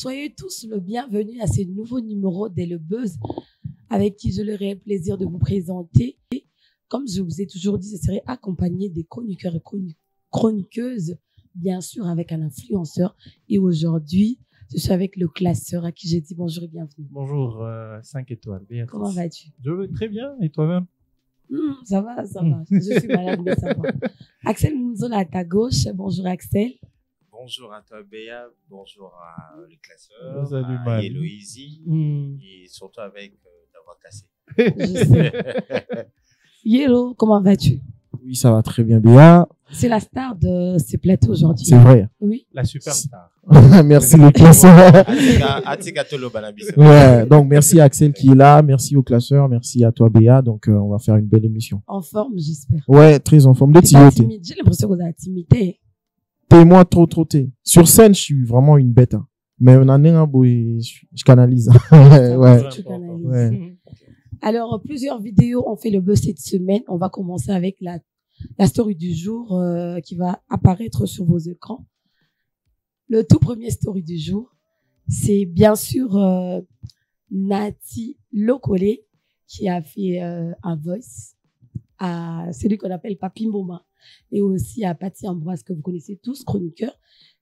Soyez tous le bienvenu à ce nouveau numéro d'Est le Buzz, avec qui je l'aurai le plaisir de vous présenter. Comme je vous ai toujours dit, je serai accompagné des chroniqueurs et chroniqueuses, bien sûr avec un influenceur. Et aujourd'hui, je suis avec le classeur à qui j'ai dit bonjour et bienvenue. Bonjour, 5 étoiles. Béatrice. Comment vas-tu? Je vais très bien, et toi-même? Ça va, ça va. Je suis malade, mais ça va. Axel Mounzola à ta gauche. Bonjour Axel. Bonjour à toi Béa, bonjour à le classeur, Salut, à Héloïsie, et surtout avec d'avoir cassé. Je sais. Yellow, comment vas-tu? Oui, ça va très bien, Béa. C'est la star de ce plateau aujourd'hui. C'est vrai. Oui. La superstar. Merci le classeur. Atika Tolo Banabi. Ouais, donc merci à Axel qui est là, merci au classeur, merci à toi Béa. Donc on va faire une belle émission. En forme, j'espère. Ouais, très en forme. J'ai l'impression que vous avez timidé. T'es moi trop t'es. Sur scène, je suis vraiment une bête. Hein. Mais on en est un beau et je canalise. Ouais. Tu canalises. Ouais. Alors, plusieurs vidéos ont fait le buzz cette semaine. On va commencer avec la story du jour qui va apparaître sur vos écrans. Le tout premier story du jour, c'est bien sûr Nati Lokole qui a fait un voice à celui qu'on appelle Papi Mboma et aussi à Patty Ambroise que vous connaissez tous, chroniqueur.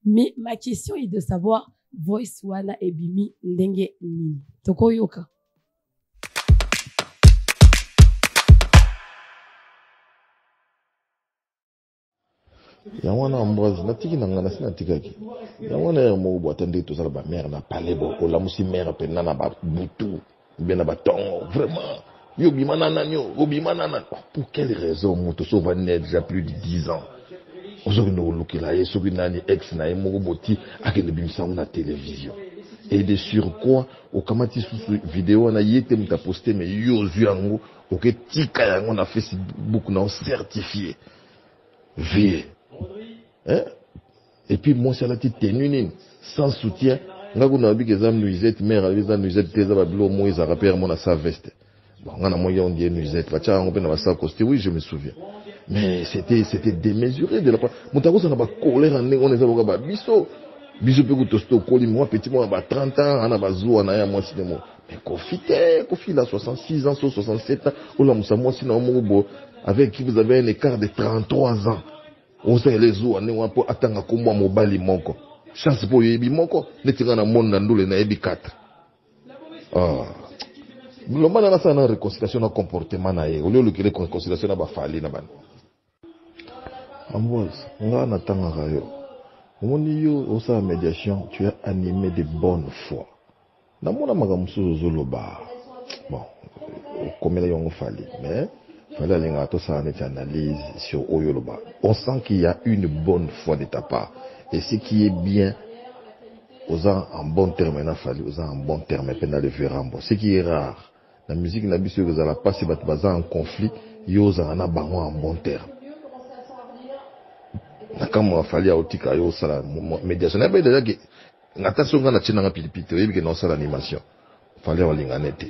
Mais ma question est de savoir voice wana ebimi ndenge nini. Toko yoka. Yango na Ambroise natiki nanga na sina tikaki yango na mo bo attendre to sala ba mère na parler beaucoup la musi mère pe na ba butu bien na ba tongo vraiment yo bimana nanyo obimana na pour quelle raison moto so va naître déjà plus de 10 ans aujourd'hui no lokela ye soki nani ex na mo boti akene bimisa na télévision et de sur quoi au kamati sous vidéo na yete muta poster mais yo yango oke tika yango na Facebook na certifié vie. Hein? Et puis moi c'est la petite tenue sans soutien nga kuna biki za nuisette mère avec nuisette teza ba bilo moi ils rappellent mon sa veste bon nga na moya on dit nuisette va tcha on peut na sa costume oui je me souviens mais c'était démesuré de la part mutako ça na ba colère en on est ba biso pe ko tosto koli moi petit moi ba 30 ans ana ba zo na ya moi cinéma mais Kofi là 66 ans 67 ans ou la musa moi sinon mo bo avec qui vous avez un écart de 33 ans. On sait les eaux, on est pour attendre comme moi mobile moko. Chance pour yebi moko, netinga na monde na ndule na yebi 4. Ah. Le mal na ça na réconciliation na comportement na ye. Au lieu de réconciliation na ba fali na ban. Ambroise, nga na tanga rayo. Omoni yo au sa médiation, tu es animé de bonne foi. Na mona magamuso zoloba. Bon, comme il y a un fali, mais analyse sur Oyoloba. On sent qu'il y a une bonne foi de ta part. Et ce qui est bien, aux en bon terme, aux en bon terme, ce qui est rare, la musique n'a pas que vous allez passer en conflit, vous en bon terme. Quand on a fallu à yo sala médiation, n'a pas déjà que attention quand on a tenu un pilipite, il y a une animation. Fallait en linganete.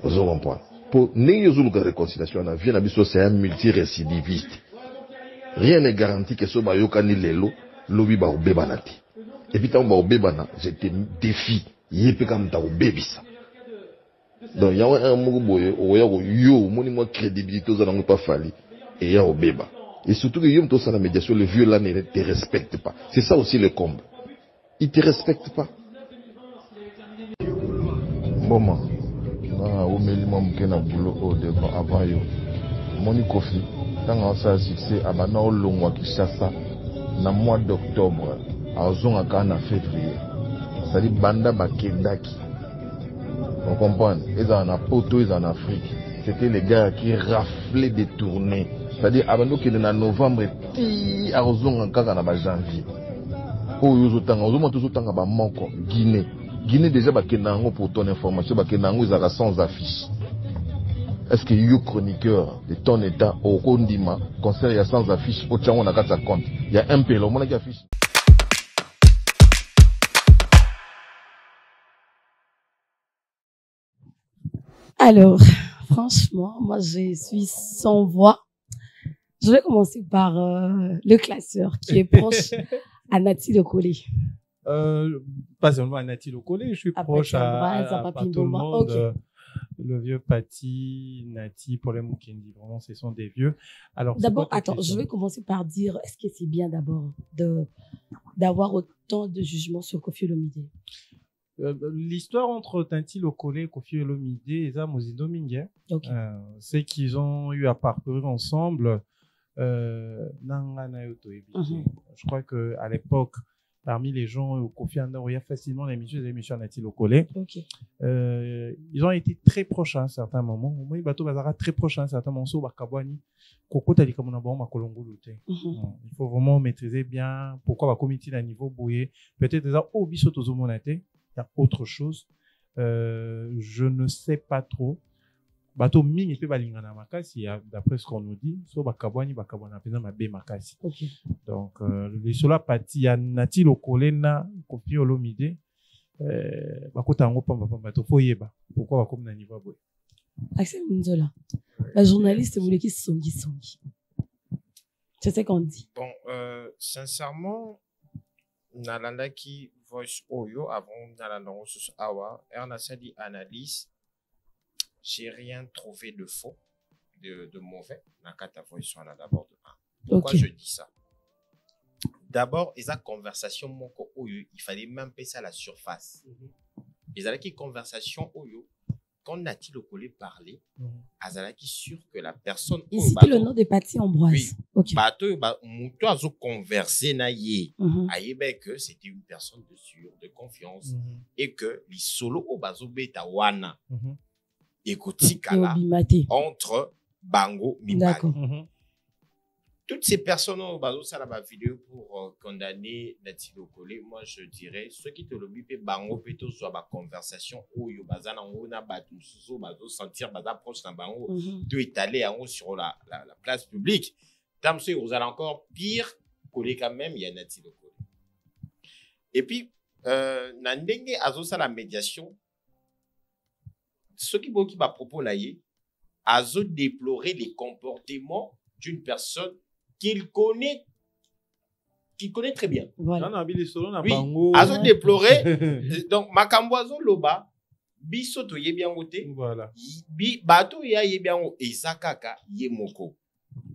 Vous comprenez? Pour n'ayez pas réconciliation, la vie c'est un multirécidiviste. Rien n'est garanti que ce soit yokani lelo, lobi ba obebanati. Et puis tant ba obebana, je te défie, yépe comme ta obebisa. Donc y a un mugoboye, oya yo, moni moi crédibilité aux anango pas fali, et ya obeba. Et surtout que yom to sa la médiation, le vieux là ne te respecte pas. C'est ça aussi le comble. Il te respecte pas. Maman. Au minimum qu'un boulot au devant avant yo moni Kofi tant ça succès abana au long qui chassa na mois d'octobre à zonga kana février ça dit banda bakendaki on comprend ils en a poto ils en Afrique c'était les gars qui raflaient des tournées c'est-à-dire abano qui en novembre ti à zonga kaka na ba janvier o yo zotanga ozoma to zotanga ba moko Guinée déjà bakenango pour ton information bakenango ils ont sans affiche. Est-ce que you chroniqueur de ton état au Kondima concert il y a sans affiche au Tchang on a sa compte. Il y a un pélo mon qui affiche. Alors, franchement, moi je suis sans voix. Je vais commencer par le classeur qui est proche à Nati Lokole. Pas seulement à Nati Lokole, je suis À proche Paty Ambroise, à à Papi tout le Mboma. monde. Ok. Le vieux Paty, Nati, Paul Mukendi, vraiment, ce sont des vieux. Alors, c'est D'abord, quoi ta attends, question? je vais commencer par dire, est-ce que c'est bien d'abord d'avoir autant de jugements sur Koffi Olomide? L'histoire entre Tanti Lokole et Koffi Olomide et Mozindo Mingue, Ok. c'est qu'ils ont eu à parcourir ensemble Nangana Yoto Ebite. Je crois qu'à l'époque, parmi les gens au Kofi Annan, il y a facilement des émissions Nati Lokole. Ok. Ils ont été très proches à un certain moment. Au moins, Bato Bazara très proche à un certain moment. So Bakabwani, Koko Tali Kamunabon, Makolongo Lute. Il faut vraiment maîtriser bien pourquoi va comité à niveau bouillé. Peut-être déjà au biso tozomonate, il y a autre chose. Je ne sais pas trop. Bato mingi pe balingana makasi d'après ce qu'on nous dit. So Bakabwani Bakabwana pena mabe makasi. Ok. Donc les sola parti ya Nati Lokole na Koffi Olomide. Bakota ngo pamba pamba to foyeba pourquoi va comme na niveau boy. Axel Nzola, la journaliste voulait qu'il songi. C'est ce qu'on dit. Bon, sincèrement, Nalandaki Voice Oyo, avant Nalandongo Sus Awa, Ernest dit analyse, j'ai rien trouvé de faux, de mauvais. Nakata Voice Wana d'abord de un. Pourquoi Ok. je dis ça? D'abord, ils ont conversation, il fallait même passer à la surface. Ils ont une conversation, quand Nati Lokole parlait, Azalaki sûr que la personne. Il citait le nom de Paty Ambroise. Oui. Ok. Bato, Mouto a conversé na ye. Mhm. Aïe, que c'était une personne de sûre, de confiance. Et que les solos au bazo beta wana. Écoutez, Et Obimate. entre Bango Mibali. D'accord. Toutes ces personnes au bazo ça la vidéo pour condamner Nati Lokole, moi je dirais ceux qui te le bipé Bango plutôt soit ma conversation où yo bazana on a battu sous bazo sentir baza proche d'un Bango de étaler en haut sur la place publique. Tam ceux vous allez encore pire coller quand même il y a Nati Lokole. Et puis nandenge azo ça la médiation ceux qui va propos là azo déplorer les comportements d'une personne qu'il connaît très bien. Voilà. Oui, azo déplorer. Donc, Makamboazo Loba, Bisoto Yebiangote, Voilà. Bato ya Yebiango et Zakaka Yemoko.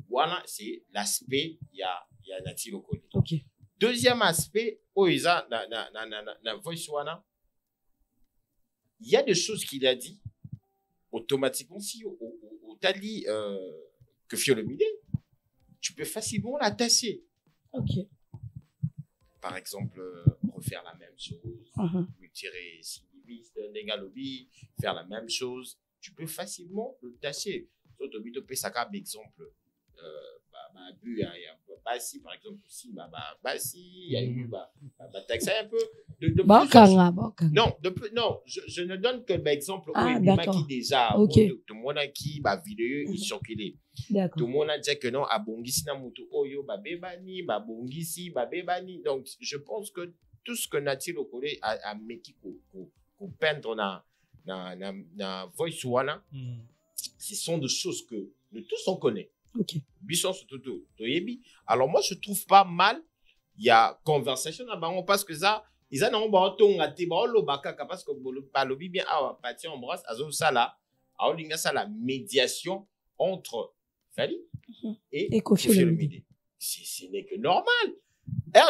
Voilà, c'est l'aspect, il y a Nati Lokole. Ok. Deuxième aspect, Oiza, na voice wana, il y a des choses qu'il a dit, automatiquement, si au tali que Fiolomide, tu peux facilement la tasser. Ok. Par exemple, refaire la même chose, tirer civiliste, négalobi, faire la même chose, tu peux facilement le tasser. Surtout, tu peux ça comme exemple, Bassi, par exemple, aussi, Bassi, il y a eu, taxer un peu de non, je ne donne que l'exemple où il y a qui déjà, tout le monde a qui, vidéo, il circulait. Tout le monde a dit que non, à Bongisi Namutu, Oyo, Babebani, Babongisi, Babebani. Donc, je pense que tout ce que Nati Lokole a mis pour peindre dans Voice Wana, ce sont des choses que nous tous on connaît. Ok. Alors, moi, je trouve pas mal. Il y a conversation parce que ça, ils ont parce que bien Paty Ambroise, la médiation entre Fali et Koffi Olomide. Ce n'est que normal. La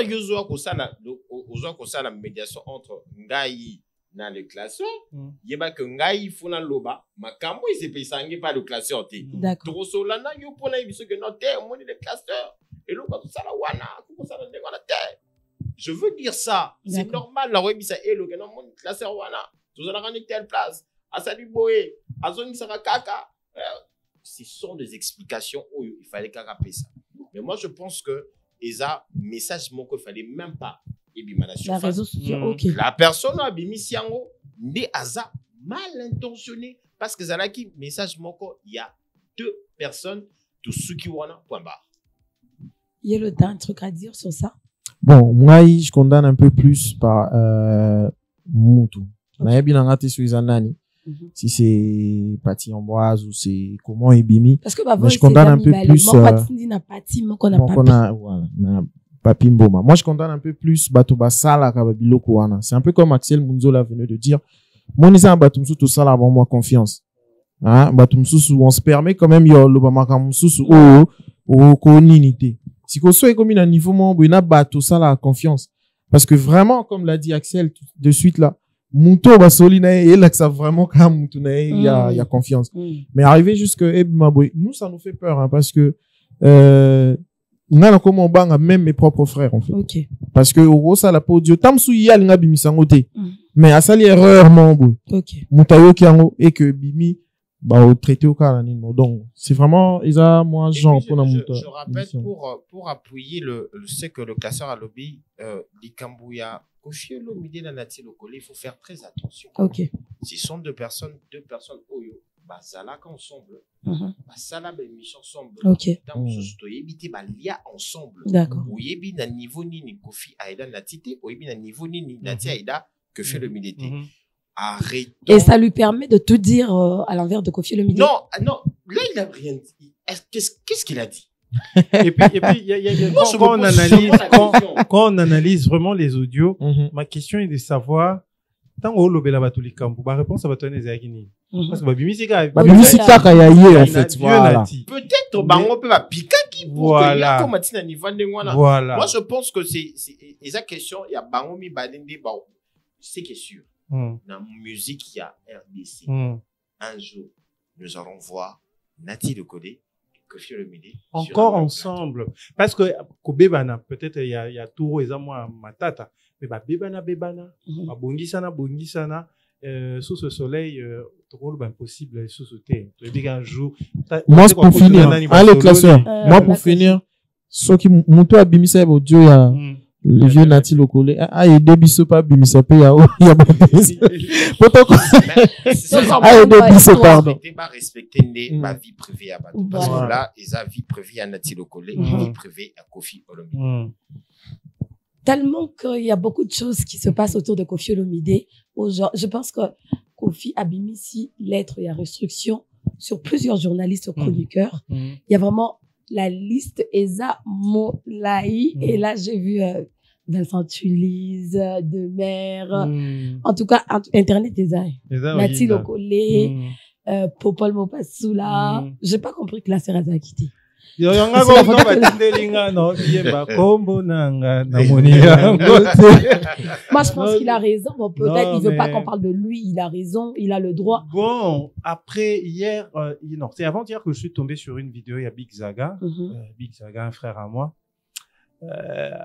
médiation entre Ngai dans le classeur, il y a que Ngai Funa Loba, Makambo, il s'est payé par le classeur. D'accord. Trosolana, il y a que non, t'es au le classeur. Et l'autre, ça la wana, ça la terre. Je veux dire ça. C'est normal, la web, ça est le classeur wana. Tout ça, on est telle place. Asali Boé, Azoni Sarakaka. Ce sont des explications où il fallait caraper ça. Mais moi, je pense que Eza, message mon qu'il fallait même pas. La réseau social, ok. La personne a mis Siango, mais Aza mal intentionné. Parce que Zalaki, message mon il y a deux personnes, tout ceux qui wana, point barre. Il y a le temps, un truc à dire sur ça? Bon, moi, je condamne un peu plus par Moutou. Si c'est Paty Ambroise ou c'est comment Ebimi. Parce que je condamne un peu plus. Papi Mboma. Moi, je condamne un peu plus Batoba Sala Kababiloko Wana. C'est un peu comme Axel Munzola venait de dire. Mon isa Batumsu tout ça là, bon, moi, confiance. Hein, Batumsu, on se permet quand même, yo, le Bamakamsu, ninité. Si qu'on soit comme un niveau, mon, bina Batou Sala confiance. Parce que vraiment, comme l'a dit Axel de suite là, Mouto Basolina et là, que ça vraiment, quand Mouto il y a confiance. Mais arriver jusque, nous, ça nous fait peur, hein, parce que, on a comment bang même mes propres frères en fait. Okay. Parce que au ça la peau Dieu tamsu yal nga bimi sangote. Mais à ça l'erreur mon boy. OK. Mutayo kiango et que bimi bah au traité au cas donc c'est vraiment isa moi Jean pour je rappelle pour appuyer c'est que le classeur à lobby Likambuya Kofi Olomide na Nati Lokole, il faut faire très attention. OK. Si sont deux personnes oyo bazala ensemble, basala ba émission ensemble. OK. Dans ce éviter ba lia ensemble. D'accord. Oyebi na niveau nini Kofi Aida Natite, oyebi na niveau nini Nati Aida que fait le militaire. Arrêtons. Et ça lui permet de tout dire à l'envers de Kofi Olomide. Non, là il a rien dit. Qu'est-ce qu'il a dit? Et puis quand on analyse vraiment les audios, ma question est de savoir tant que lobela batuli kambu ba réponse à batone ezakini parce que babimisika kayaye en fait voilà. Peut-être bango peut ba pikaki pour que comme matina niveau ndengwana. Moi je pense que c'est esa question il y a bango mi balinde ba c'est qui est sûr. Dans musique il y a RDC. Un jour nous allons voir Nati Lokole Kofi Olomide encore ensemble parce que kobebana peut-être il y a Touro et moi matata mais ba bebana ba bongisana sous ce soleil trop impossible sous ce thé tu dis un jour moi pour finir allez classeur moi pour finir ce qui monto abimisa audio ya le vieux Nati Lokole et debiso pas bimisa pe ya pardon pas respecter ma vie privée à Batou parce que là ils a vie privée à Nati Lokole vie privée à Kofi Olomide. Tellement qu'il y a beaucoup de choses qui se passent autour de Kofi Olomide. Je pense que Kofi a mis ici lettre et restriction sur plusieurs journalistes chroniqueurs. Il y a vraiment la liste Eza Molaï et là j'ai vu Vincent Tulise, Demer, en tout cas Internet Eza Nati Lokole, Popol Mopassoula. J'ai pas compris que la sœur a quitté. Moi, je pense qu'il a raison. Bon, peut-être il veut pas qu'on parle de lui. Il a raison. Il a le droit. Bon, après, hier, non, c'est avant-hier que je suis tombé sur une vidéo. Il y a Big Zaga. Big Zaga, un frère à moi.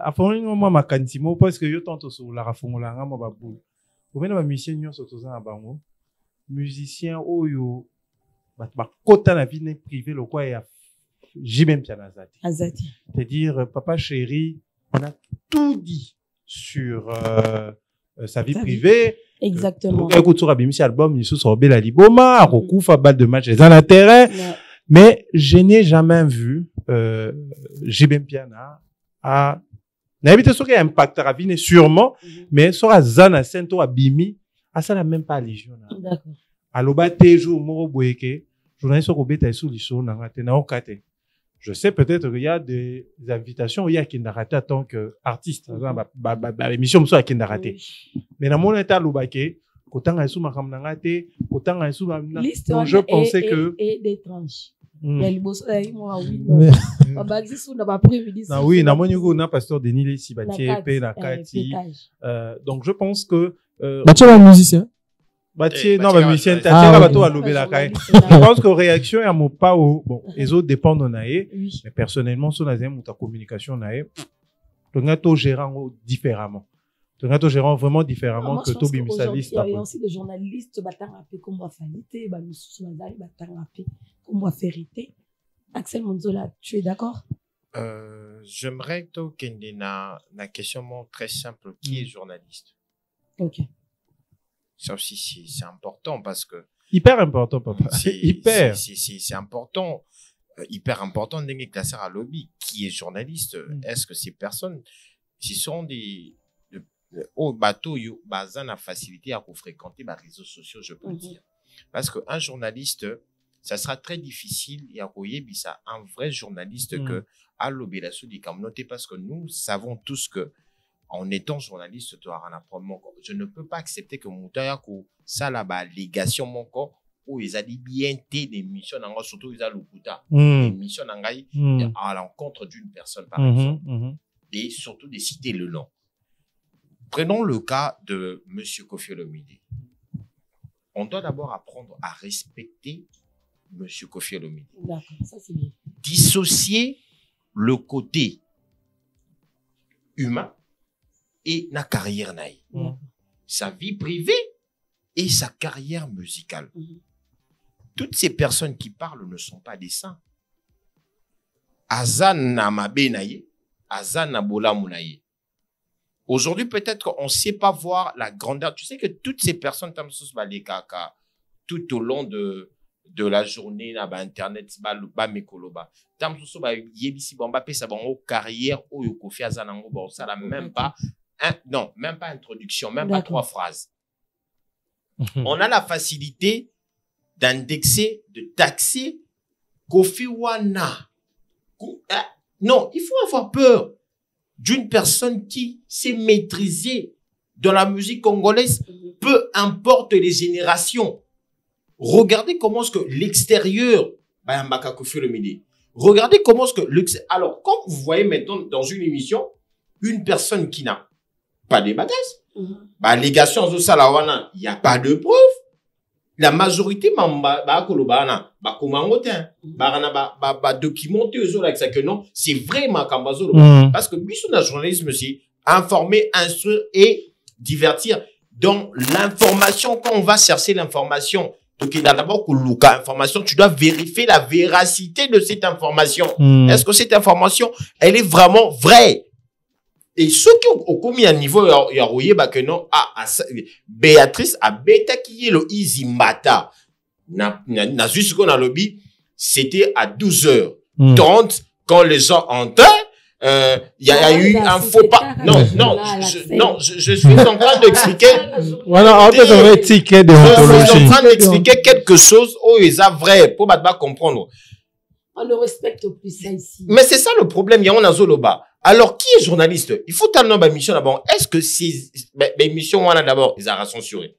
Après, moi, ma cantimo, parce que je tente sur la rafongola, moi, babou. Vous venez ma musicien, nous, surtout à bango. Musicien, oh, yo, bah, kota la vie privée, le quoi, j'ai même bien Azati. C'est-à-dire, papa chéri, on a tout dit sur sa vie privée. Exactement. Écoute, sur Abimisi album, il sous Bella Liboma, Rokufa, balle de match, les intérêts. Mais je n'ai jamais vu j'ai même bien à n'habite sur qu'il y a un impact à vie, sûrement, mais sur Zana Sento Abimi, à ça la même pas légion. D'accord. À l'obate jour moro boyeke, journaliste au beta sous l'issue, n'a raté n'a aucun. Je sais peut-être qu'il y a des invitations, il y a qui n'a raté en tant qu'artiste. L'émission soit qui n'a raté. Mais dans mon état, l'obake, autant à sous ma ramnangate, autant à sous ma. Donc je pensais que. Et des tranches. Oui, na mon niveau, na pasteur Denis Lessi, Batié, na Kati. Donc je pense que. Batié est musicien. Batié, non, mais musicien, t'as bateau à l'obé la caille. Je pense que réaction à mon pas au, bon, les autres dépendent de naé, mais personnellement, sur la zème ou ta communication naé, tu as tout gérant différemment. Tu as tout gérant vraiment différemment que Toby Missaliste. Il y a aussi des journalistes, battant rappé comme moi Fanité, Moussou Mazali, battant rappé comme moi Ferité. Axel Monzola, tu es d'accord? J'aimerais que na question très simple, qui est journaliste? Ok. Ça aussi, c'est important parce que. Hyper important, papa. C'est hyper. C'est important. Hyper important d'engager classer à lobby. Qui est journaliste? Est-ce que ces personnes, ce sont des, au bateau, bazan a facilité à vous fréquenter les réseaux sociaux, je peux dire. Parce qu'un journaliste, ça sera très difficile. Il y a un vrai journaliste que à l'obélasso du communauté, parce que nous savons tous que en étant journaliste, je ne peux pas accepter que Moutayako, ça là-bas, légation mon corps, où ils ont dit bien des missions, surtout ils ont des missions à l'encontre d'une personne, par exemple, et surtout de citer le nom. Prenons le cas de M. Koffi Olomide. On doit d'abord apprendre à respecter M. Koffi Olomide. D'accord, ça c'est bien. Dissocier le côté humain et la carrière naïe. Sa vie privée et sa carrière musicale. Toutes ces personnes qui parlent ne sont pas des saints. Azan na mabe naïe, Azan na bola mounaïe. Aujourd'hui, peut-être qu'on ne sait pas voir la grandeur. Tu sais que toutes ces personnes, tout au long de la journée, là, Internet, carrière, même pas, non, même pas introduction, même pas 3 phrases. On a la facilité d'indexer, de taxer Kofi Wana. Non, il faut avoir peur d'une personne qui sait maîtriser dans la musique congolaise, peu importe les générations. Regardez comment est-ce que l'extérieur, regardez comment est-ce que l'extérieur. Alors, quand vous voyez maintenant dans une émission, une personne qui n'a pas de bagages, légation au Salawana, il n'y a pas de preuves. La majorité, documenter que non, c'est vraiment parce que le journalisme, c'est informer, instruire et divertir. Donc, l'information, quand on va chercher l'information, donc il y a d'abord information, tu dois vérifier la véracité de cette information. Est-ce que cette information, elle est vraiment vraie? Et ceux qui ont commis un niveau, il y a que non, Béatrice a bêta qui est le Izimata. Na juste ce qu'on a lobby, c'était à 12h30 quand les gens entraient. Il y a eu un faux pas. Non, je suis en train d'expliquer. Voilà, je suis en train d'expliquer quelque chose où ils sont vrai pour pas comprendre. On ne respecte plus ça ici. Mais c'est ça le problème. Il y a un azoloba. Alors, qui est journaliste? Il faut tellement d'émissions d'abord. Est-ce que ces émissions, d'abord, ils ont censuré?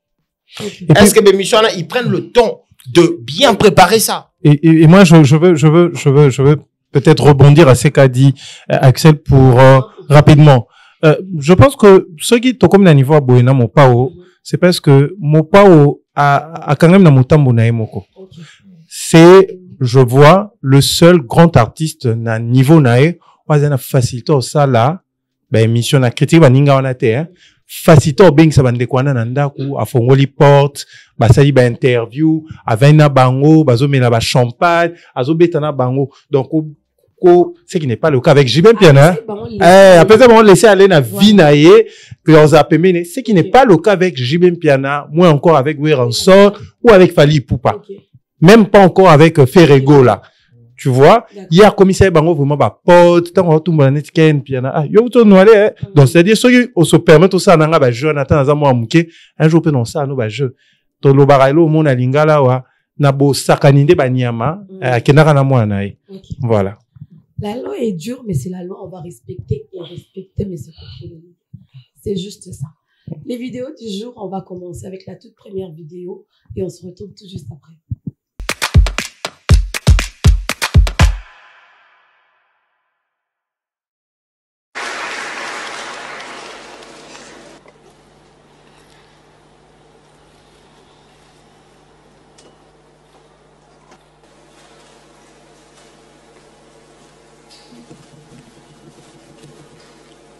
Est-ce que les émissions, ils prennent le temps de bien préparer ça? Et moi, je veux peut-être rebondir à ce qu'a dit Axel pour rapidement. Je pense que ceux qui sont comme le niveau à Boena Mopao, c'est parce que Mopao a quand même la motambo na emoko. C'est, je vois, le seul grand artiste na niveau nae, on a facilité ça là, émission na critique baninga wana te, facilité bing sa bande kwana na ndaku a fongoli porte, basali ba interview, avena bango, bazomela ba champagne, azobetana bango. Donc ce qui n'est pas le cas avec Jibem Piana. Après ça, on laisser aller na vie naie, puis on a pémené. Ce qui n'est pas le cas avec Jibem Piana, moins encore avec Weransor ou avec Fali Poupa. Même pas encore avec Ferrego là. Tu vois, il y a commissaire bango vraiment ba pote, tant on tout monde ken Piana. Yo to noalé. Donc c'est-à-dire ceux qui on se permet tout ça nanga ba jeune attends za moi muke, un jour peut non ça no ba jeu. To lo barailo mon lingala wa na bo sakaninde ba nyama, kenaka na moi nae. Voilà. La loi est dure, mais c'est la loi, on va respecter et respecter, mais c'est juste ça. Les vidéos du jour, on va commencer avec la toute première vidéo et on se retrouve tout juste après.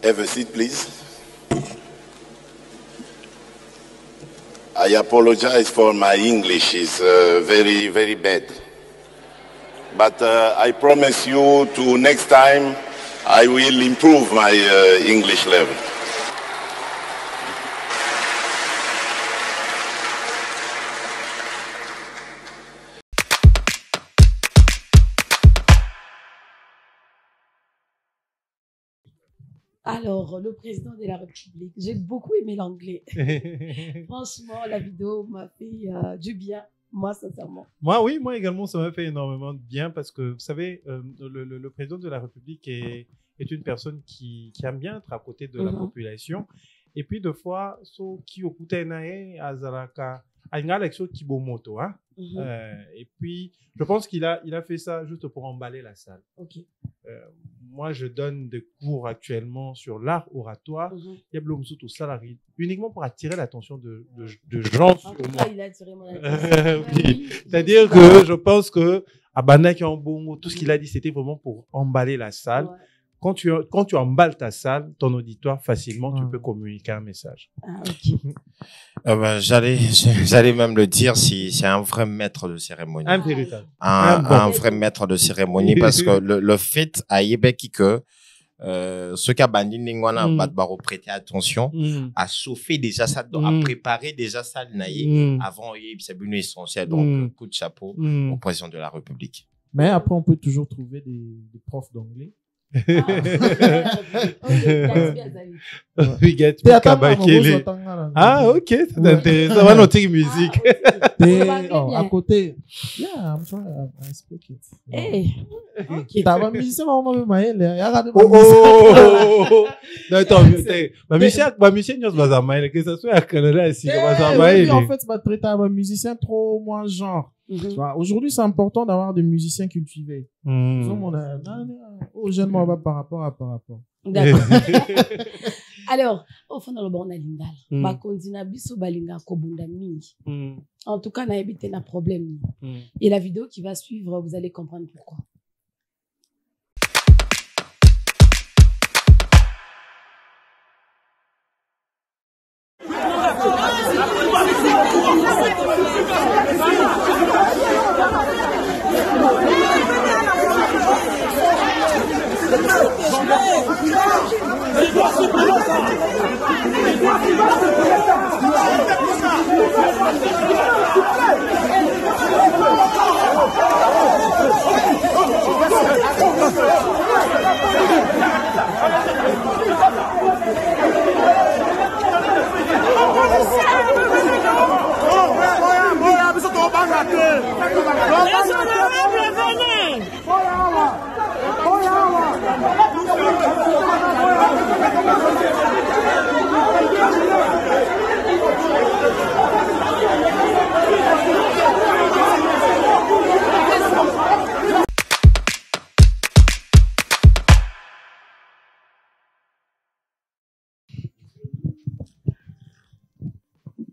Have a seat, please. I apologize for my English. It's very, very bad. But I promise you to next time I will improve my English level. Alors, le président de la République, j'ai beaucoup aimé l'anglais. Franchement, la vidéo m'a fait du bien. Moi, sincèrement. Moi également, ça m'a fait énormément de bien parce que, vous savez, le président de la République est une personne qui aime bien être à côté de la population. Et puis, deux fois, so qui okuta nae azaraka aingala exo kibomoto, hein. Et puis, je pense qu'il a fait ça juste pour emballer la salle. Ok. Moi, je donne des cours actuellement sur l'art oratoire. Il y a tout salarié uniquement pour attirer l'attention de gens sur moi. Il a attiré mon attention. Oui. C'est-à-dire que je pense que Abana qui en bon, tout ce qu'il a dit, c'était vraiment pour emballer la salle. Ouais. Quand tu emballes ta salle, ton auditoire, facilement, tu peux communiquer un message. Ah, ok. J'allais même le dire, si c'est un vrai maître de cérémonie. Un véritable. Un vrai maître de cérémonie, parce que le fait à Yébeki que ce qu'a bandit Ningwana Badbaro prêter attention, à chauffer déjà ça, à préparer déjà ça, avant c'est une essentiel. Donc, coup de chapeau au président de la République. Mais après, on peut toujours trouver des profs d'anglais. Ah, ok, c'est intéressant. On va noter musique. À côté. Yeah, I'm trying to speak it. Hey. T'as un musicien, maman, maman, ma musicien, nous va que ça soit à Canada ici, en fait, va traiter un musicien trop moins genre. Aujourd'hui, c'est important d'avoir des musiciens cultivés. Jeune moi par rapport. D'accord. Alors, au fond, dans le bon alindal, ma kondina biso balinga kobunda mingi. En tout cas, n'a évité un problème. Et la vidéo qui va suivre, vous allez comprendre pourquoi.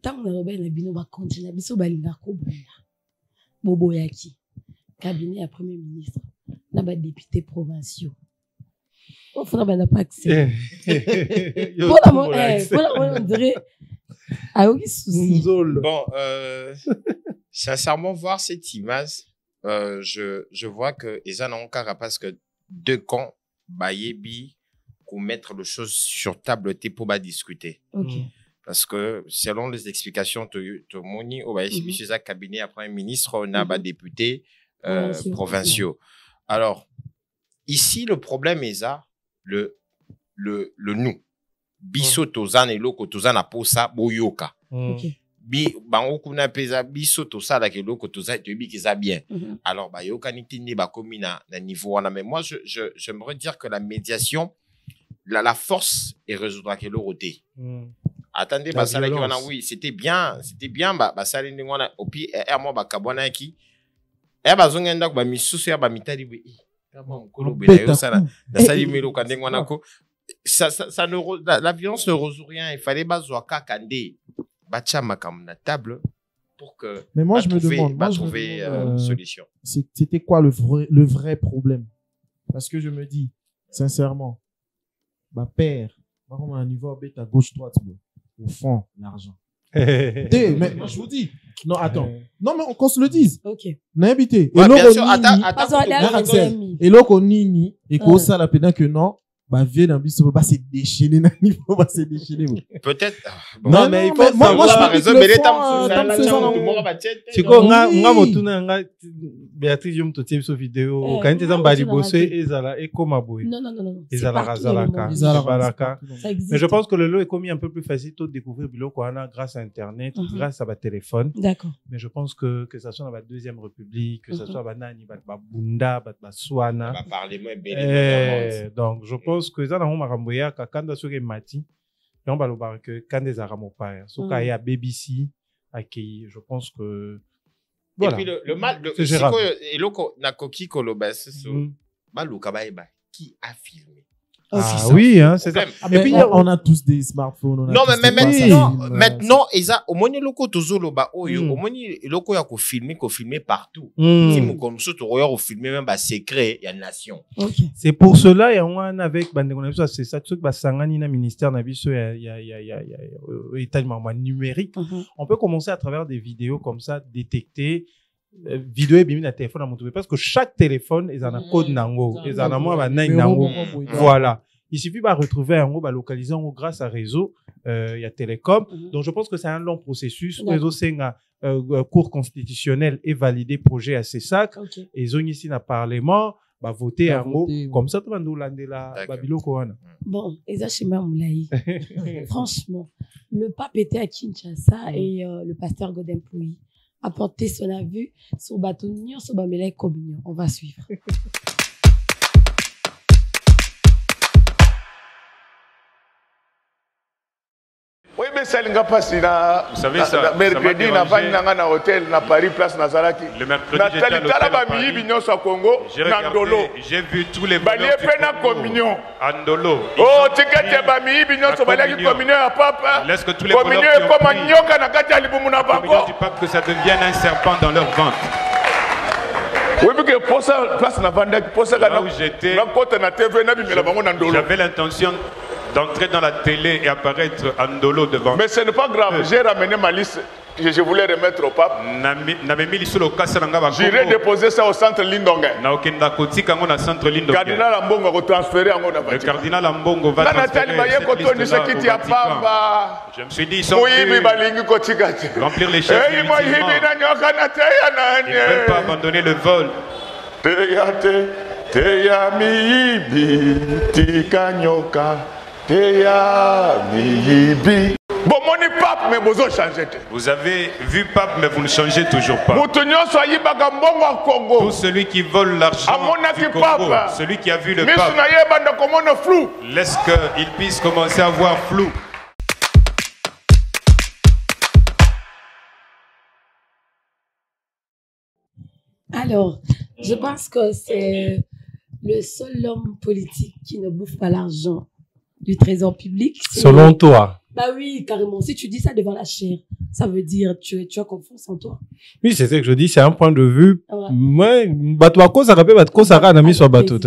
Tant na robert na bino ba continue biso balinga ko bunda bobo yaki cabinet à premier ministre na ba député provinciaux on fera ba na pas accès on dirait ah oui souci bon sincèrement voir cette image je vois que ezana onkara parce que deux camps bayebi pour mettre les choses sur table pour ba discuter. OK. Parce que selon les explications de Moni, au cabinet à Premier ministre, on a des députés provinciaux. Alors, ici, le problème est ça, le nous. Biso tozan et loko tozan a posa boyoka. Bi bango kuna pesa biso tosala ke loko toza te bi kiza bien. Alors ba yoka nitini ba komi na niveau wana, mais moi j'aimerais dire que la médiation la force est résoudre ke loroté. Attendez, bah, ça, oui, c'était bien, bah, ça, les gens, au pire, moi, bah, kabwana qui, bah, zonga bah, misusu ya bah, mitali, oui, la violence ne résout rien. Il fallait bah, zoaka kande, bah, tchama comme la table pour que, mais moi, je me demande, trouver une solution. C'était quoi le vrai problème? Parce que je me dis, sincèrement, bah, père, par contre, à un niveau à gauche, droite, au fond, l'argent. Mais je vous dis, non, attends. Non, mais qu'on se le dise. Ok. N'habitez. Ouais, bien sûr, attends. Et là, qu'on nini, et qu'on ça la peine que non, bah vieux dans biso bah c'est déchaîné dans niveau bah c'est déchaîné. Peut-être. Non, mais il faut moi je par peux exemple, le mais les faire, c'est quoi nga motuna nga Béatrice yom to tiebso vidéo quand tu en bali bossé ezala et comme aboy Non. ezala zalaka. Mais je pense que le lot est commis un peu plus facile de découvrir biloko ana grâce à internet, grâce à votre téléphone. D'accord. Mais je pense que ça soit dans la deuxième république, que ça soit banani ba bunda ba swana. Va parler moins bien. Donc je pense que ça dans makambo ya kakanda soke mati. On va le voir que quand des aramo paya, so ka ya BBC accueilli, je pense que voilà. Et puis le mal c'est gérable. Et loko na koki kolobas ba luka ba qui a filmé. Ah oui, hein, c'est ça. Et puis on a tous des smartphones. Non, mais maintenant, au moins loko tozolo ba oyo, au moins loko ya ko filmer partout. Si nous comme ça, tu regardes filmer même ba secret ya nation. C'est pour cela et on avec bandeko c'est ça truc ba sangani na ministère na biso ya état numérique. On peut commencer à travers des vidéos comme ça détecter vidéo et bimi na téléphone à mon parce que chaque téléphone est en code nango et en moi ba nine nango voilà il suffit de retrouver un mot localisé grâce à réseau il y a télécom donc je pense que c'est un long processus réseau c'est un cours constitutionnel et validé projet à CESAC et zone ici na parlement va voter un mot comme ça tout le monde landela babiloko wana bon eza chemin moulayi franchement le pape était à Kinshasa et le pasteur Godin Pouy apporter son avis sur Batonio, sur Bamela Communion. On va suivre. Oui, mais ça n'a pas si là. Vous savez ça. Mercredi, on a pas un hôtel, à Paris, place Nazaraki. Le mercredi, j'étais à Congo. J'ai vu tous les voleurs communion. Andolo. Oh, tu sais Bami, Bignon, so balaki communion à papa. Laisse que tous les voleurs comme un nyoka na kati ali bumuna bango. Tu pas que ça devienne un serpent dans leur ventre. Oui, mais que pour ça, place Nazaraki, pour ça, là où j'étais, j'avais l'intention d'entrer dans la télé et apparaître Andolo devant. Mais ce n'est pas grave, j'ai ramené ma liste. Je voulais remettre au pape. J'irai déposer ça au centre Lindonga. Le cardinal Ambongo va transférer en Vatican. Le cardinal Ambongo va transférer cette liste-là. Je me suis dit, ils sont venus remplir les chefs du musulman. Ils ne veulent pas abandonner le vol. Bon, mon pape, mais vous avez changé. Vous avez vu pape, mais vous ne changez toujours pas. Tout celui qui vole l'argent du Congo, celui qui a vu le pape, laisse qu'il puisse commencer à voir flou. Alors, je pense que c'est le seul homme politique qui ne bouffe pas l'argent du trésor public. Selon toi? Bah oui, carrément. Si tu dis ça devant la chair, ça veut dire tu as confiance en toi. Oui, c'est ce que je dis, c'est un point de vue. Ouais, Batouako, ça rappelle Batouako, ça a mis sur bateau.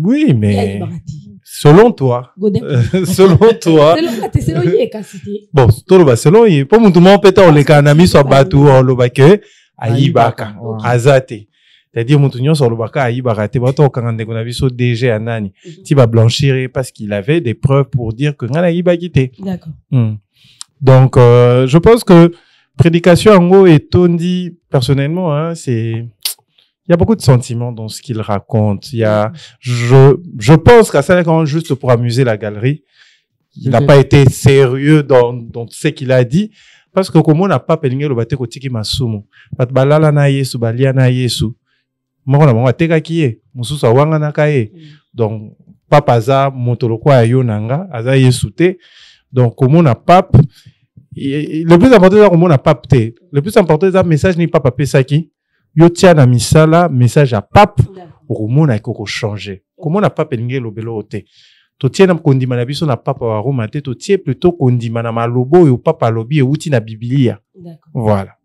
Oui, mais selon toi. Selon toi. Bon, selon lui. Pour mon tout le monde, peut-être on les canami sur bateau, on le baque, aïbaka, azate. C'est-à-dire, mon sur le baka aïbaka, te bateau, quand on a vu sur DG anani, tu vas blanchir parce qu'il avait des preuves pour dire que n'en aïba quitté. D'accord. Donc, je pense que prédication en gros et Tondi, personnellement, hein, il y a beaucoup de sentiments dans ce qu'il raconte. Il y a, je pense qu'à ça, quand juste pour amuser la galerie, il n'a pas été sérieux dans ce qu'il a dit. Parce que comme on n'a pas péligné le bateau kotiki masumu. Pat balala na yesu, balia na yesu. Mwana mwana teka kiye, mususa wanga na kaye. Donc, papa za motoloko ayo nanga, aza yesu te. Donc, comme on a pape, le plus important c'est comme on a pape te. Le plus important c'est message ni papa pesaki. Yo tia na misala, message à pape. Comme on a koko changer. Comme on a pape péligné le belo te. To tie na kondima na biso na papa wa Roma te, to tie plutôt kondima na malobo yo papa lobi e uti na Biblia. Voilà.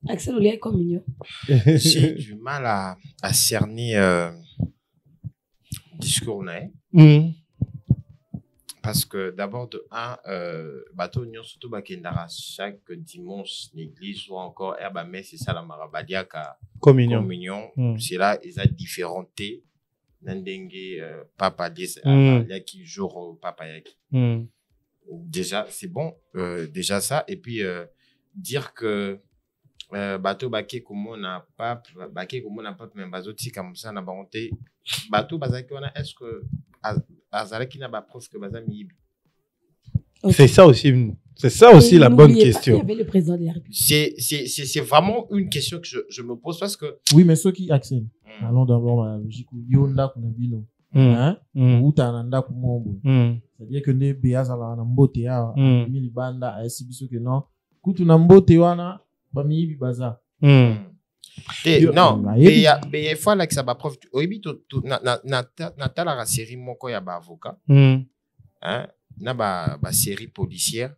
Axel Olia communion. J'ai du mal à cerner discours nae. Parce que d'abord de un bateau union surtout bakendara chaque dimanche l'église ou encore herba mais c'est ça la marabadiaka communion. C'est là ils a différenté Nandenge papa yaki jour papa yaki. Déjà c'est bon, déjà ça, et puis dire que bateau baké comme on n'a pas même bazoti comme ça n'a pas honte bateau bazaki on a est-ce que azalaki n'a pas preuve que bazami. C'est ça aussi la bonne question. Il y avait le président de la République. C'est vraiment une question que je me pose parce que oui, mais ceux qui accèdent allons d'abord la logique yonda kuna bilo hein ou tananda kumombo c'est-à-dire que ne beazala na mbote ya mili banda a sibiso que non kutu na mbote wana bami bibaza non mais il faut là que ça va preuve oyibi to na tala la série moko ya ba avocat hein na ba série policière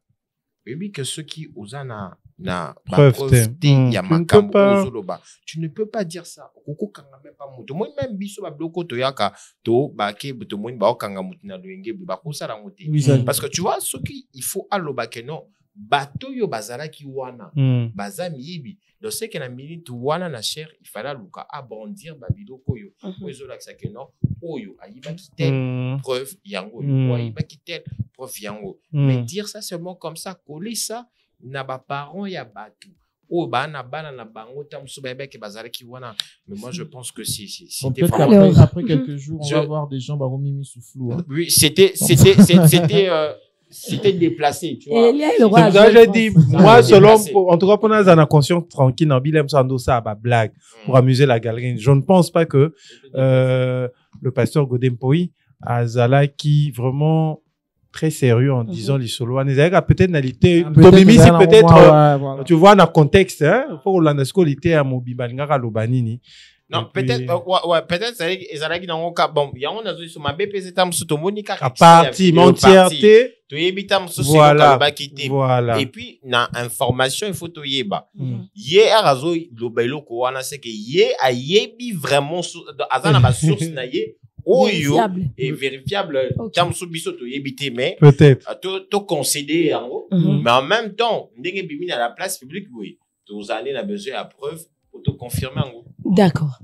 oyibi que ceux qui osana na preuve ya makambo ozoloba tu ne peux pas dire ça okoko kanga même pas mutu moi même biso ba bloko to yaka to ba ke to moi ba okanga mutu na loenge ba kosala ngote parce que tu vois ce qui il faut aloba que non bato yo bazala ki wana bazami yibi donc c'est que na minute wana na cher il fallait luka abondir ba biloko yo ozola que que non oyo ayiba ki tel preuve yango yo ayiba ki tel preuve yango mais dire ça seulement comme ça coller ça na ba parents ya batu o bana na bango tamso bébé ke bazala ki wana mais moi je pense que c'était après quelques jours on va voir des gens baromimi sous flou oui c'était déplacé, tu vois. J'ai dit, moi, selon, en tout cas, pour nous, on a conscience tranquille, on bilem sando ça à blague, pour amuser la galerie. Je ne pense pas que, le pasteur Godempoï a Zala qui vraiment très sérieux en disant les solos. Peut-être nalité, Tomimi, c'est peut-être, tu vois, dans le contexte, hein, pour l'andesco, l'été à Mobibalingara Lobanini. Non, peut-être, ouais, peut-être, c'est dans cas, bon, il y a un autre sur ma BPC, tam sous ton monica. À partie, entièreté. Tu yebita msou voilà. Voilà. Et puis, na information, il faut to yeba. Yé arazo, lo bailo ko wana, c'est que yé a yebi vraiment, azana ba source na yé, oyo, et vérifiable, tam sou biso to yebite, mais, peut-être, to concéder, en gros. Mais en même temps, ndenge bimi à la place publique, oui, tous années, on a besoin à preuve, pour te confirmer, en gros. D'accord.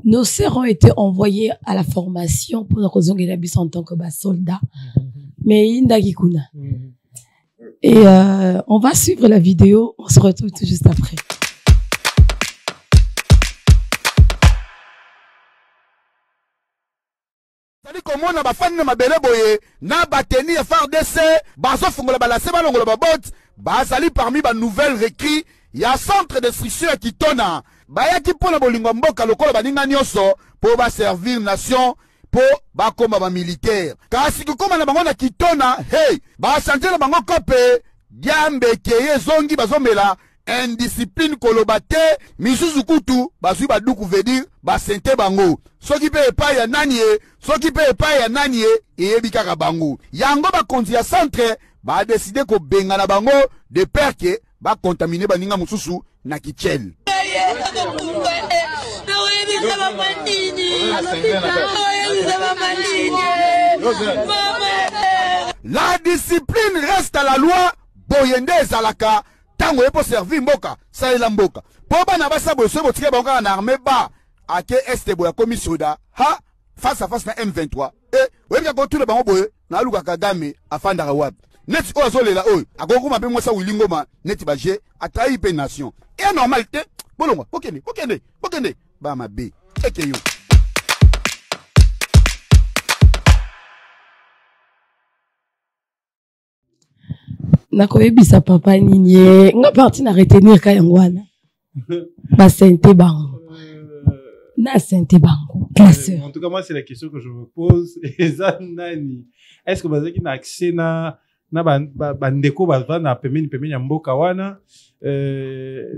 Nos sœurs ont été envoyées à la formation pour raison de la en tant que soldat. Mais Inda Gikuna. Et on va suivre la vidéo. On se retrouve tout juste après. Comment on a bafani na mabele boye na bateni FRDC bazo fungola balase balongola babot bazali parmi ba nouvelles recrues ya centre d'instruction qui tona bayaki pona bolingo mboka lokola baninga nyonso pour ba servir nation pour ba koma ba militaire kasi koma na bango na kitona hey ba changer bango kope diambe keye zongi bazomela indiscipline kolobate misusu kutu bazui baduku vedir basente bango soki pe epai ya nani e soki pe epai ya nani e eyebi kaka bango yango bakonzi ya centre badeside kobenga na bango de peur ke bakontamine baninga mosusu na kichel. La discipline reste à la loi boyende ezalaka tango yepo servir mboka salela mboka po bana basabo so botika bango na armée ba ake este boya komi soda ha face à face na M23 webi ko tule bango boye na luka Kagame afanda wapi net o azolela oyo akokuma pe mwasa wilingoma net baje atrahi pe nation et normalité bolongo bokende ba mabe ekeyo nakoyebisa papa nini nga parti na retenir ka yangwana ba sente bango na sente bango classeur. En tout cas moi c'est la question que je me pose ezanani est-ce que bazaki na accès na bandeko bavana pemeni ya mboka wana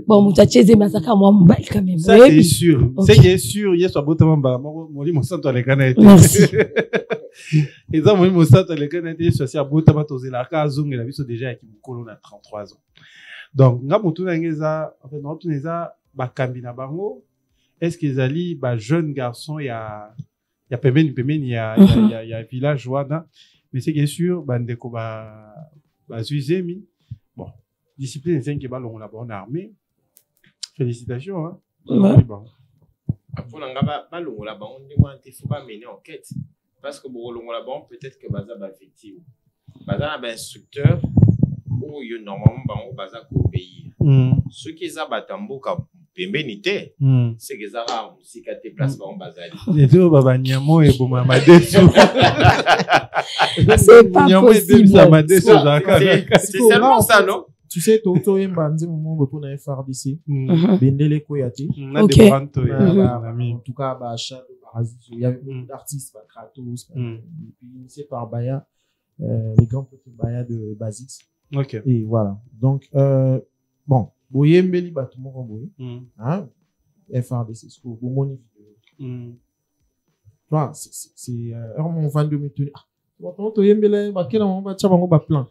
bon mutacheze masaka mwa mobile quand même ça c'est sûr okay. C'est qui est sûr yeso abotama ba moli mosanto alekana ete merci eza moli mosanto alekana ete yeso asi abotama tozela ka zongela biso déjà ya kimukolo na 33 ans donc nga mutu na ngeza en fait mutu neza bakambi na bango est-ce qu'ils ali ba jeune garçon ya pemeni ya village wana mais c'est qui est sûr bandeko ba zuzemi bon discipline 5 qui balon la bonne armée félicitations hein ouais. Bon. Après, on a pas longo là-bas, on demande il faut pas mener enquête. Parce que pour longo là-bas, peut-être que Baza va victime. Baza a un instructeur où il y a normalement on Baza pour obéir. Ceux qui ont batambo ka pembenité, c'est que ça a aussi qu'à tes places on Baza. Les deux baba nyamo et boma madesu. C'est pas possible. C'est seulement ça, non? Tu sais, Toto et Mbandi, moment pour une FRDC, Bendele Koyate. Ok. En tout cas, achat de parasites. Il y avait beaucoup d'artistes, Kratos, initié par Baya, les grands petits Baya de Basics. Ok. Et voilà. Donc, bon, Boye Mbeli Batumo Boye, hein, FRDC, c'est pour mon voilà, c'est, on va de me tenir. Toto et Mbeli, quel moment va tu avoir plan?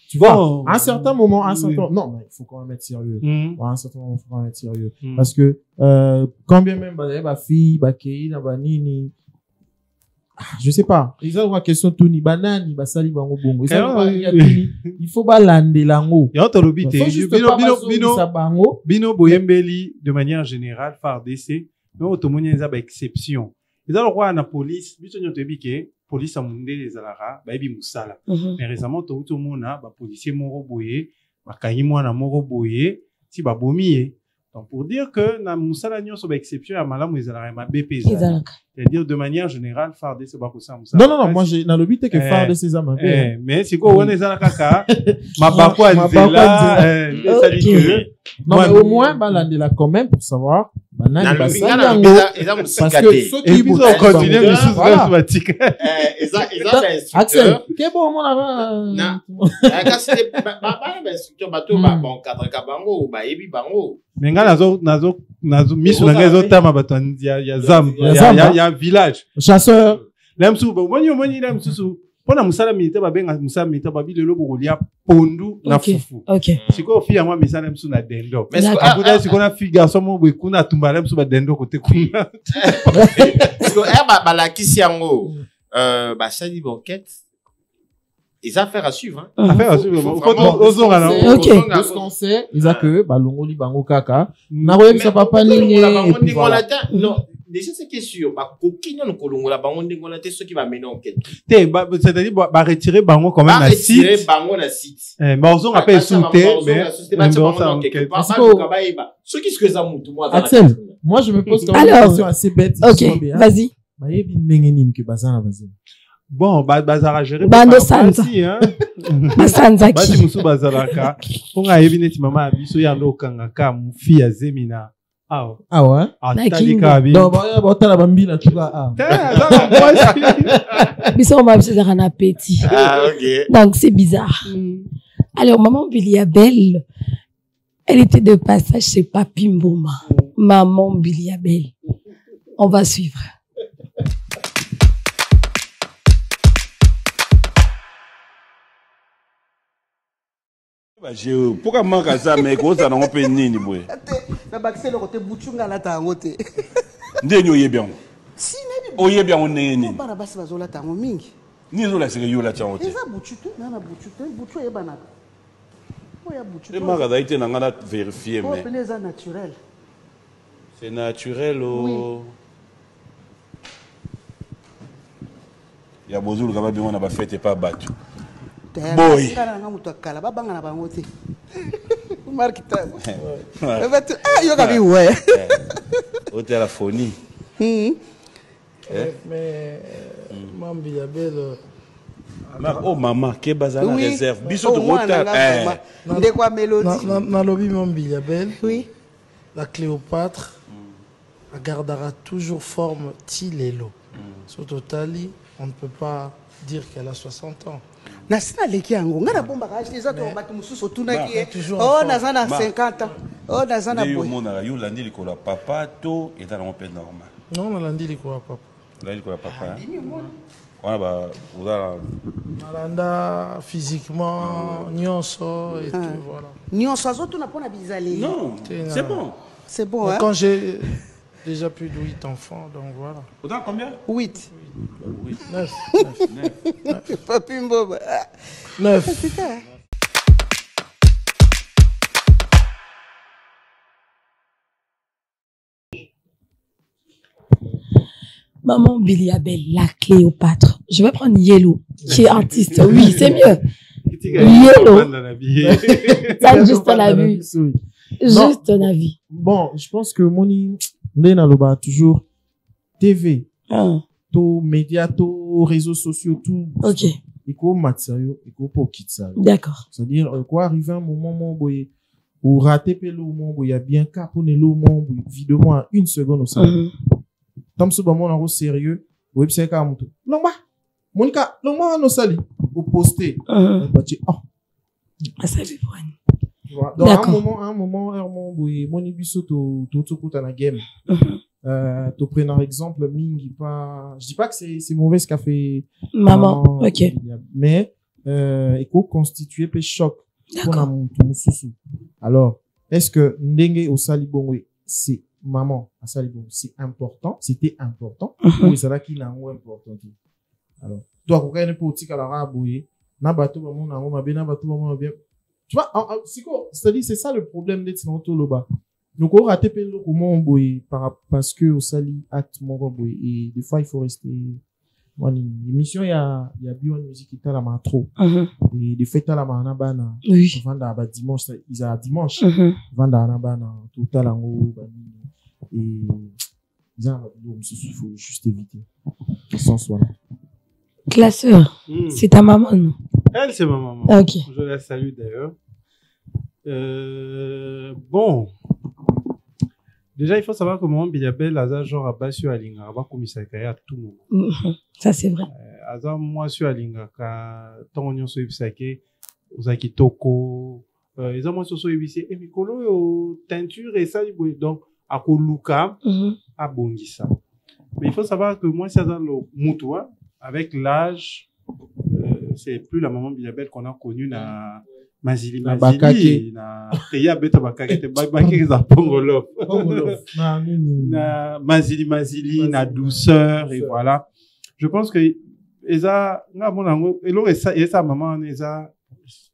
Tu vois, à un certain moment, non, mais il faut quand même être sérieux. À un certain moment, il faut quand même être sérieux. Parce que, quand bien même, bah, fille, bah, Kei, bah, nini, je sais pas. Ils ont une question, Tony, banani, bah, sali, bah, bongo. Il faut pas lander l'ango. Il Bino Boyembeli, de manière générale, FARDC, mais automonie, ils ont exception. Ils ont le droit à la police, ils ont dit police a mondé les alara, bah, ebi musala. Mais récemment, tout le monde a, bah, policier moro boye, bah, kaïmo na moro boye, si bah, bomiye. Donc, pour dire que, na musala nyon so ba exception, à malam, ils alara, ma BP. C'est-à-dire, de manière générale, FARDC, c'est pas pour ça, musala. Non, moi, j'ai, dans le but, que FARDC, c'est ça, mais c'est quoi, on est à la kaka, ma bakwa, nzela, non, mais au moins, bah, là, quand même, pour savoir, parce que ceux qui vous ont continué de sous-automatique. Axel, qu'est-ce bon, mon avant? Mais nazo misu na ngazo tama baton ya zam ya village chasseur lemsu moni lemsu pona musala militaire babenga musala militaire babile lo bokolia pondu na fufu. OK. Siko fi yango misala lemsu na dendo. Mais akuda siko na fi garçon mo bwe kuna tumba lemsu ba dendo côté kuna. Siko ba la kisi yango ba sali banquette. Les affaires à suivre, hein. Affaires à suivre. OK. Ce qu'on sait, ils a que balongoli bango kaka. Na roye ça papa nini. Non. Déjà, c'est qui est sûr, bah, coquine, nous colons la banque, on a ceux qui va mener enquête. C'est-à-dire, bah, retirer bango quand même, retirer bango na site. Bah, on a pas sauté, mais, ceux qui se faisent un moutou, moi, Axel, moi, je me pose quand même une question assez bête. Ok, vas-y. Bon, bazara gérer. Bando Sanza. Basanza qui. Basi musu bazaraka. Ponga evineti mama abiso ya lokanga ka mufi ya zemina. Ah ouais. Atalika bi. Donc ba tala bambila tu vas Biso ma biso un appétit. Ah OK. Donc c'est bizarre. Alors maman Billy Abel, elle était de passage chez Papi Mboma. Maman Billy Abel. On va suivre. Pourquoi manque ça mais ko ça non peut nini boy na bakise le côté buchunga la tango te ndenyo yebia si nebi o yebia on nini bana basi bazola tango mingi ni zo la sike yo la tango te eza buchutu na buchutu buchu yebana o ya buchutu le maga daite na ngana vérifier mais c'est naturel c'est naturel o ya bozulu kaba bingo na ba fête pas battu boy kana mutu akala babanga na bango te marque tango yo kabi ouais au téléphonie mais Mambi Abel oh maman que bazana réserve biso de retard de quoi mélodie na lobby Mambi Abel oui la Cléopâtre gardera toujours forme Tilelo sur totali on ne peut pas dire qu'elle a 60 ans. Nasina leki yango ngana bomba kaje les autres batu mususu tunaki oh nazana 50 ans oh nazana boy yo mona yo landi likola papa to et dans pe normal non on landi likola papa landi likola papa on ba udara malanda physiquement nyonso et tout voilà nyonso azotu na pona bizali non c'est bon hein quand j'ai déjà plus de 8 enfants, donc voilà. Autant combien 8. 9. Papi Mboba. 9. Maman Billy Abel, la Cléopâtre. Je vais prendre Yellow, qui est artiste. Oui, c'est mieux. Yellow. Ça, juste ton avis. Juste ton avis. Bon, je pense que Moni, Ndenaloba, toujours TV, tout médias, tout réseaux sociaux, tout. Ok. Il faut matsayo, il faut pas quitter. D'accord. C'est-à-dire, quoi arriver un moment où rater le moment où il y a bien caponné le moment où vidéo à une seconde au salon. Tant que bon on sérieux, website à monter. Longba, Monica, longba no sali, au poster. Ça fait pour donc à un moment où mon ibiso to na game. Tu prends un exemple, Mingi pas, je dis pas que c'est mauvais ce qu'a fait maman, ok. Mais, il faut constituer peu choc pour mon sous. Alors, est-ce que Ndenge au Salibongwe, c'est maman à Salibongwe, c'est important, c'était important, ou c'est là qu'il a un important. Alors, toi, quand on est politique à la rabouille, na bateau, maman, na bien, bien. Tu vois, c'est-à-dire, c'est ça le problème d'être dans tout le bas. Donc, on rate peu le comment parce que au sali acte mon et des fois il faut rester. L'émission il y a bien une musique qui est à la trop. Et des fois il y a la mana bana. Oui. Vanda ba dimanche ils a dimanche. Vanda na bana tout à l'ango et ils ont il faut juste éviter. Sans soi. Classeur, c'est ta maman, non? Elle, c'est ma maman. Ok. Je la salue d'ailleurs. Bon. Déjà, il faut savoir que mon Bilabel, Aza, genre, à bas sur Alinga, va comme ça, à tout moment. Ça, c'est vrai. Aza, moi, sur Alinga, tant on y a sur Ibisake, Ozaki Toko, ils ont moi sur Ibisake, et Mikolo, teinture et ça, donc, à Koluka, à Bongissa. Mais il faut savoir que moi, c'est Aza, le Moutoua, avec l'âge, c'est plus la maman Bilabel qu'on a connue na Mazili, na Teya Beta Bakake, te Bakake za Pongolo. Na Mazili, na douceur, et voilà. Je pense que, Eza, na mon amour, et sa maman, Eza,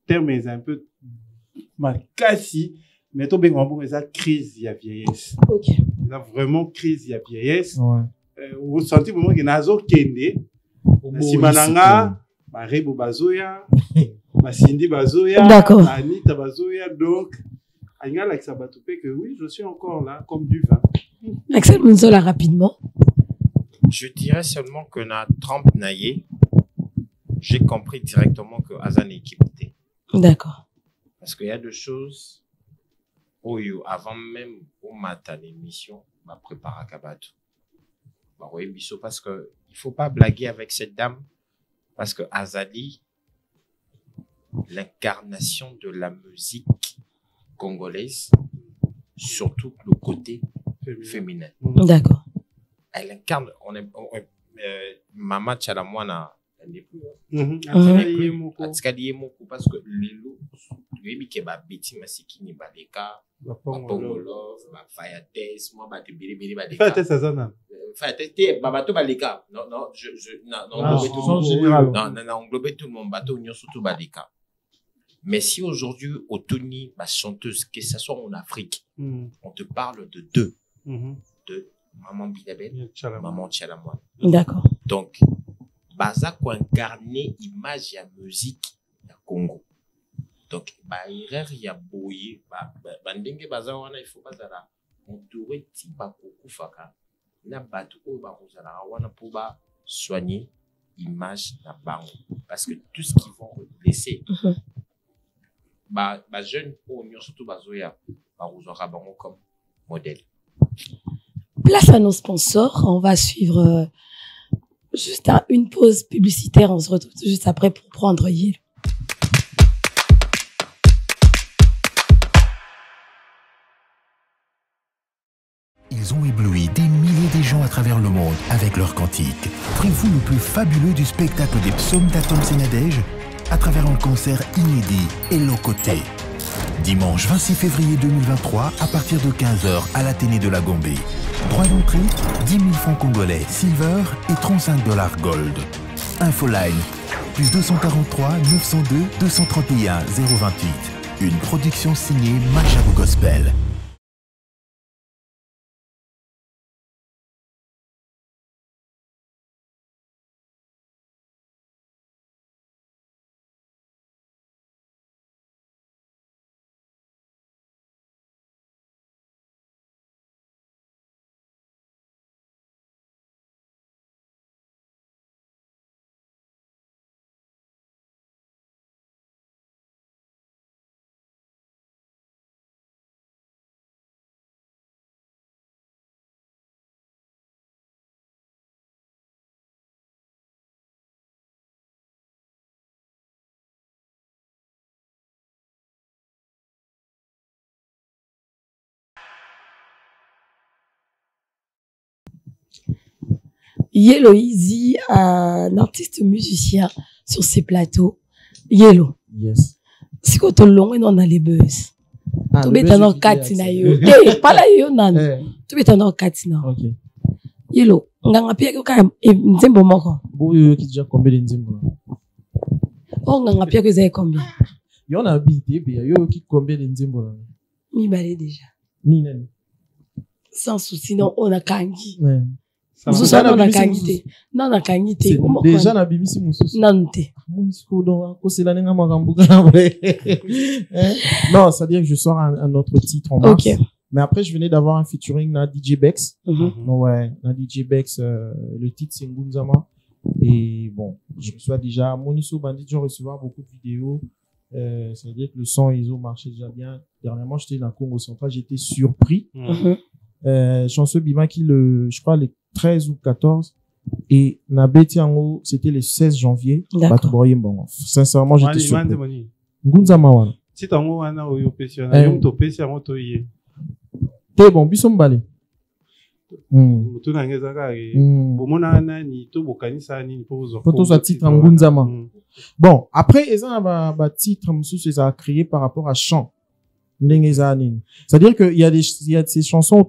terme est un peu malcassi, mais tout bien, Eza crise, il y a vieillesse. Ok. Eza vraiment crise, il y a vieillesse. Vous sentez vraiment qu'il y a Nazo Kende, Simananga, Rebo Bazoya, Cindy Bazoya, Anita Bazoya, donc, Aïnga Laxabatopé, que oui, je suis encore là, comme du vin. Axel Munzola, rapidement. Je dirais seulement que na Trump naïe, j'ai compris directement que Azan est équipé. D'accord. Parce qu'il y a deux choses, avant même au matin l'émission, ma prépare à Kabatou. Oui, Bissot, parce que il faut pas blaguer avec cette dame, parce que Azali, l'incarnation de la musique congolaise, surtout le côté féminin. D'accord. Elle incarne, Mama Tchalamwana, elle n'est plus. Parce que Lilo, lui, qui est Babiti, Masiki, Nibaleka, Pongolov, Fayates, moi, Batibili, Baleka. Fayates, Azana. Fayates, Babato Baleka. Non, englober tout le monde, Bato, Union, surtout Baleka. Mais si aujourd'hui, au Tony, ma chanteuse, que ce soit en Afrique, on te parle de deux. De Maman Bilabel, Maman Tchalamwana. D'accord. Donc, Baza ko incarner image et musique du Congo. Donc, il y a boye, bandenge Baza wana il faut pas zala entourer ti bakoku faka na batu ko ba kozala wana pour ba soigner image na bango parce que tout ce qu'ils vont laisser jeune ou surtout bazoya ba kozala bango comme modèle. Place à nos sponsors, on va suivre juste une pause publicitaire, on se retrouve juste après pour prendre Yel. Ils ont ébloui des milliers de gens à travers le monde avec leurs cantiques. Offrez-vous le plus fabuleux du spectacle des psaumes d'Atom Sénadège à travers un concert inédit et locoté. Dimanche 26 février 2023 à partir de 15h à l'Athénée de la Gombe. Droit d'entrée, 10 000 francs congolais silver et $35 gold. Infoline, plus 243 902 231 028. Une production signée Machabu Gospel. Yellow Easy, un artiste musicien sur ses plateaux. Yellow. Yes. Si quand on long, on a les buzz. Tu mets dans katina yo. Eh, pas là yo nan. Tu mets dans katina. Ok. Yellow. Nganga pia ko ka nzembo moko. Bo yo ki déjà combien de nzembo? Oh nganga pia ko zay combien? Yo na habité be yo ki combien de nzembo là? Mi balé déjà. Ni nani. Sans souci non on a kangi. Ouais. Mususu on a kangi. Non na kangi te. Déjà na bimisi mususu. Non te. Mususu donc ko c'est la nga makambuka na vrai. Non, ça veut dire que je sors un autre titre en mars. OK. Mais après, je venais d'avoir un featuring na DJ Bex. Ouais, na DJ Bex, le titre c'est Ngunzama. Et bon, je reçois déjà, Moniso Bandit, je recevoir beaucoup de vidéos. Ça veut dire que le son, ils ont marché déjà bien. Dernièrement, j'étais dans le Congo Central, j'étais surpris. Chanceux Bima qui je crois, les 13 ou 14. Et Nabeti Ango, c'était le 16 janvier. Sincèrement, j'étais surpris. Ngunzama wana. Si t'as un oyo pesiona, yom to pesia moto yé. T'es bon, bisom balé. Moto na ngezaka ke. Bomona nani to bokanisa nini po zo. Photo sa titre Ngunzama. Bon, après eza ba titre mususu eza créé par rapport à chant. C'est-à-dire que il y a ces chansons